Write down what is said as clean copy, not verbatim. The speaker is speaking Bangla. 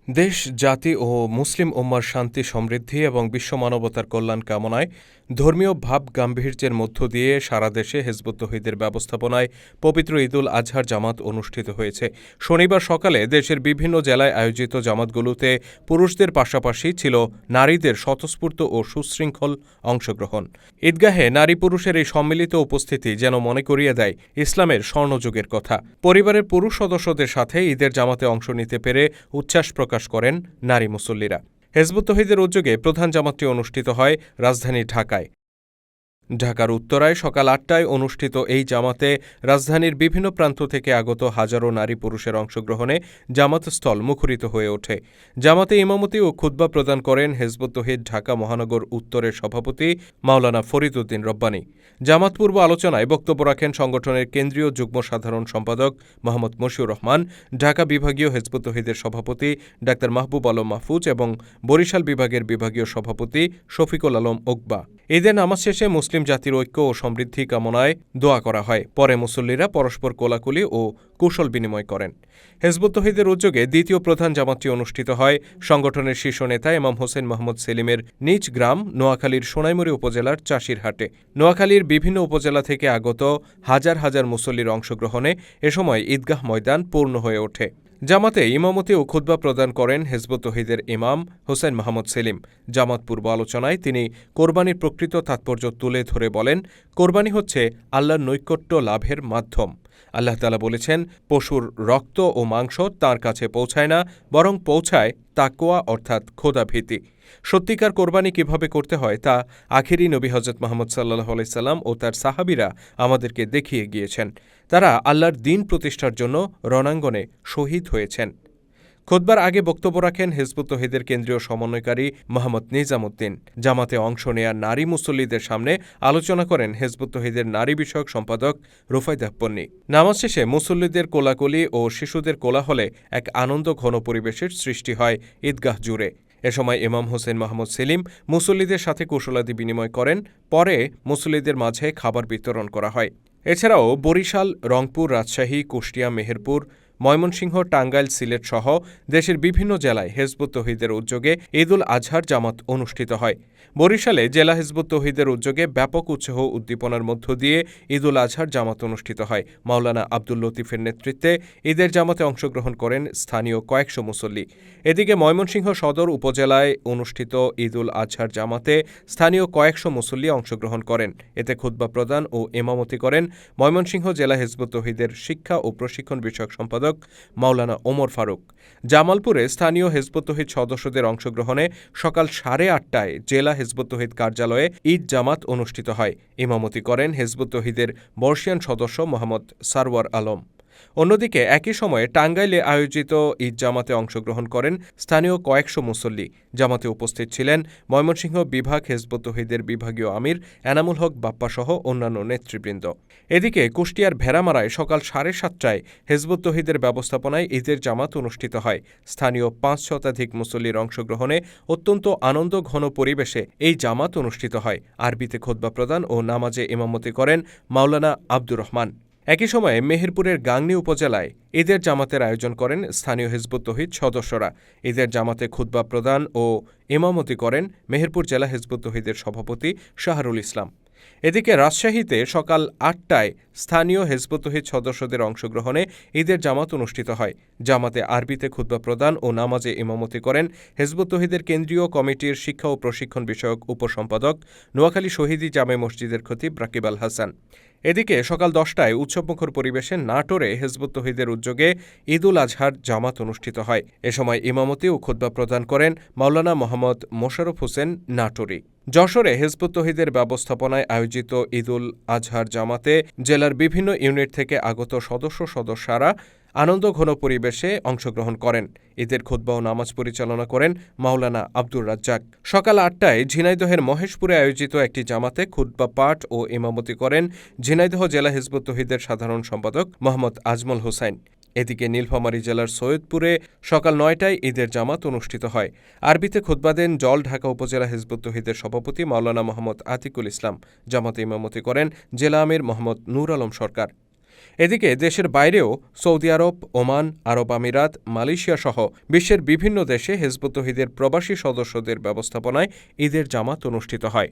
দেশ, জাতি ও মুসলিম উম্মার শান্তি সমৃদ্ধি এবং বিশ্ব মানবতার কল্যাণ কামনায় ধর্মীয় ভাব-গাম্ভীর্যের মধ্য দিয়ে সারা দেশে হিজবুত তৌহিদের ব্যবস্থাপনায় পবিত্র ঈদুল আজহার জামাত অনুষ্ঠিত হয়েছে। শনিবার সকালে দেশের বিভিন্ন জেলায় আয়োজিত জামাতগুলোতে পুরুষদের পাশাপাশি ছিল নারীদের স্বতঃস্ফূর্ত ও সুশৃঙ্খল অংশগ্রহণ। ঈদগাহে নারী-পুরুষের এই সম্মিলিত উপস্থিতি যেন মনে করিয়ে দেয় ইসলামের স্বর্ণযুগের কথা। পরিবারের পুরুষ সদস্যদের সাথে ঈদের জামাতে অংশ নিতে পেরে উচ্ছ্বাস প্রকাশ করেন নারী মুসল্লিরা। হিজবুত তৌহিদের উদ্যোগে প্রধান জামাতটি অনুষ্ঠিত হয় রাজধানী ঢাকায়। ঢাকার উত্তরায় সকাল ৮টায় অনুষ্ঠিত এই জামাতে রাজধানীর বিভিন্ন প্রান্ত থেকে আগত হাজারো নারী পুরুষের অংশগ্রহণে জামাতস্থল মুখরিত হয়ে ওঠে। জামাতে ইমামতি ও খুতবা প্রদান করেন হিজবুত তৌহিদ ঢাকা মহানগর উত্তরের সভাপতি মাওলানা ফরিদ উদ্দিন রব্বানী। জামাত পূর্ব আলোচনায় বক্তব্য রাখেন সংগঠনের কেন্দ্রীয় যুগ্ম সাধারণ সম্পাদক মোহাম্মদ মশিউর রহমান, ঢাকা বিভাগীয় হিজবুত তৌহিদের সভাপতি ডাঃ মাহবুব আলম মাহফুজ এবং বরিশাল বিভাগের বিভাগীয় সভাপতি শফিকুল আলম ওকবা। ঈদের নামাজ শেষে মুসলিম জাতির ঐক্য ও সমৃদ্ধি কামনায় দোয়া করা হয়। পরে মুসল্লিরা পরস্পর কোলাকুলি ও কুশল বিনিময় করেন। হিজবুত তৌহিদের উদ্যোগে দ্বিতীয় প্রধান জামাতটি অনুষ্ঠিত হয় সংগঠনের শীর্ষ নেতা ইমাম হোসেন মোহাম্মদ সেলিমের নিজ গ্রাম নোয়াখালীর সোনাইমুড়ি উপজেলার চাষিরহাটে। নোয়াখালীর বিভিন্ন উপজেলা থেকে আগত হাজার হাজার মুসল্লির অংশগ্রহণে এ সময় ঈদগাহ ময়দান পূর্ণ হয়ে ওঠে। জামাতে ইমামতি ও খুতবা প্রদান করেন হিজবুত তৌহিদের ইমাম হোসেন মোহাম্মদ সেলিম। জামাত পূর্ব আলোচনায় তিনি কোরবানির প্রকৃত তাৎপর্য তুলে ধরে বলেন, কোরবানি হচ্ছে আল্লাহর নৈকট্য লাভের মাধ্যম। আল্লাহ তাআলা বলেছেন, পশুর রক্ত ও মাংস তাঁর কাছে পৌঁছায় না, বরং পৌঁছায় তাকওয়া অর্থাৎ খোদাভীতি। সত্যিকার কোরবানি কিভাবে করতে হয় তা আখিরি নবী হজরত মুহাম্মদ সাল্লাল্লাহু আলাইহি সাল্লাম ও তার সাহাবীরা আমাদেরকে দেখিয়ে গিয়েছেন। তারা আল্লাহর দ্বীন প্রতিষ্ঠার জন্য রণাঙ্গনে শহীদ হয়েছেন। খুতবার আগে বক্তব্য রাখেন হিজবুত তৌহিদের কেন্দ্রীয় সমন্বয়কারী মোহাম্মদ নিজামুদ্দিন। জামাতে অংশ নেয়া নারী মুসল্লিদের সামনে আলোচনা করেন হিজবুত তৌহিদের নারী বিষয়ক সম্পাদক রুফাইদা পন্নী। নামাজ শেষে মুসল্লিদের কোলাকুলি ও শিশুদের কোলাহলে এক আনন্দ ঘন পরিবেশের সৃষ্টি হয় ঈদগাহ জুড়ে। এ সময় ইমাম হোসেন মোহাম্মদ সেলিম মুসল্লিদের সাথে কুশলাদি বিনিময় করেন। পরে মুসল্লিদের মাঝে খাবার বিতরণ করা হয়। এছাড়াও বরিশাল, রংপুর, রাজশাহী, কুষ্টিয়া, মেহেরপুর, ময়মনসিংহ, টাঙ্গাইল, সিলেট সহ দেশের বিভিন্ন জেলায় হিজবুত তৌহিদের উদ্যোগে ঈদুল আজহার জামাত অনুষ্ঠিত হয়। বরিশালে জেলা হিজবুত তৌহিদের উদ্যোগে ব্যাপক উৎসাহ উদ্দীপনার মধ্য দিয়ে ঈদুল আজহার জামাত অনুষ্ঠিত হয়। মাওলানা আব্দুল লতিফের নেতৃত্বে ঈদের জামাতে অংশগ্রহণ করেন স্থানীয় কয়েকশো মুসল্লি। এদিকে ময়মনসিংহ সদর উপজেলায় অনুষ্ঠিত ঈদুল আজহার জামাতে স্থানীয় কয়েকশো মুসল্লি অংশগ্রহণ করেন। এতে খুতবা প্রদান ও ইমামতি করেন ময়মনসিংহ জেলা হিজবুত তৌহিদের শিক্ষা ও প্রশিক্ষণ বিষয়ক সম্পাদক মাওলানা ওমর ফারুক। জামালপুরে স্থানীয় হিজবুত তৌহিদ সদস্যদের অংশগ্রহণে সকাল 8:30টায় জেলা হিজবুত তৌহিদ কার্যালয়ে ঈদ জামাত অনুষ্ঠিত হয়। ইমামতি করেন হিজবুত তৌহিদের বর্ষিয়ান সদস্য মোহাম্মদ সারওয়ার আলম। অন্যদিকে একই সময়ে টাঙ্গাইলে আয়োজিত ঈদ জামাতে অংশগ্রহণ করেন স্থানীয় কয়েকশো মুসল্লি। জামাতে উপস্থিত ছিলেন ময়মনসিংহ বিভাগ হিজবুত তৌহিদের বিভাগীয় আমির এনামুল হক বাপ্পাসহ অন্যান্য নেতৃবৃন্দ। এদিকে কুষ্টিয়ার ভেড়ামারায় সকাল 7:30টায় হিজবুত তৌহিদের ব্যবস্থাপনায় ঈদের জামাত অনুষ্ঠিত হয়। স্থানীয় ৫ শতাধিক মুসল্লির অংশগ্রহণে অত্যন্ত আনন্দ ঘন পরিবেশে এই জামাত অনুষ্ঠিত হয়। আরবিতে খুতবা প্রদান ও নামাজে ইমামতি করেন মাওলানা আব্দুর রহমান। একই সময়ে মেহেরপুরের গাংনী উপজেলায় ঈদের জামাতের আয়োজন করেন স্থানীয় হিজবুত তৌহিদ সদস্যরা। ঈদের জামাতে খুতবা প্রদান ও ইমামতি করেন মেহেরপুর জেলা হিজবুত তৌহিদের সভাপতি শাহরুল ইসলাম। এদিকে রাজশাহীতে সকাল ৮টায় স্থানীয় হিজবুত তৌহিদ সদস্যদের অংশগ্রহণে ঈদের জামাত অনুষ্ঠিত হয়। জামাতে আরবিতে খুতবা প্রদান ও নামাজে ইমামতি করেন হিজবুত তৌহিদের কেন্দ্রীয় কমিটির শিক্ষা ও প্রশিক্ষণ বিষয়ক উপসম্পাদক নোয়াখালী শহীদী জামে মসজিদের খতিব রাকিব আল হাসান। এদিকে সকাল 10টায় উৎসবমুখর পরিবেশে নাটোরে হিজবুত তৌহিদের উদ্যোগে ঈদুল আজহার জামাত অনুষ্ঠিত হয়। এ সময় ইমামতি ও খুতবা প্রদান করেন মাওলানা মোহাম্মদ মোশাররফ হোসেন নাটোরি। যশোরে হিজবুত তৌহিদের ব্যবস্থাপনায় আয়োজিত ঈদুল আজহার জামাতে জেলার বিভিন্ন ইউনিট থেকে আগত সদস্যরা আনন্দ ঘন পরিবেশে অংশগ্রহণ করেন। ঈদের খুতবা ও নামাজ পরিচালনা করেন মাওলানা আব্দুর রাজ্জাক। সকাল 8টায় ঝিনাইদহের মহেশপুরে আয়োজিত একটি জামাতে খুতবা পাঠ ও ইমামতি করেন ঝিনাইদহ জেলা হিজবুত তৌহিদের সাধারণ সম্পাদক মোহাম্মদ আজমল হোসাইন। এদিকে নীলফামারী জেলার সৈয়দপুরে সকাল 9টায় ঈদের জামাত অনুষ্ঠিত হয়। আরবিতে খুতবা দেন জলঢাকা উপজেলা হিজবুত তৌহিদের সভাপতি মাওলানা মোহাম্মদ আতিকুল ইসলাম। জামাতে ইমামতি করেন জেলা আমির মোহাম্মদ নূর আলম সরকার। এদিকে দেশের বাইরেও সৌদি আরব, ওমান, আরব আমিরাত, মালয়েশিয়া সহ বিশ্বের বিভিন্ন দেশে হিজবুত তওহিদের প্রবাসী সদস্যদের ব্যবস্থাপনায় ঈদের জামাত অনুষ্ঠিত হয়।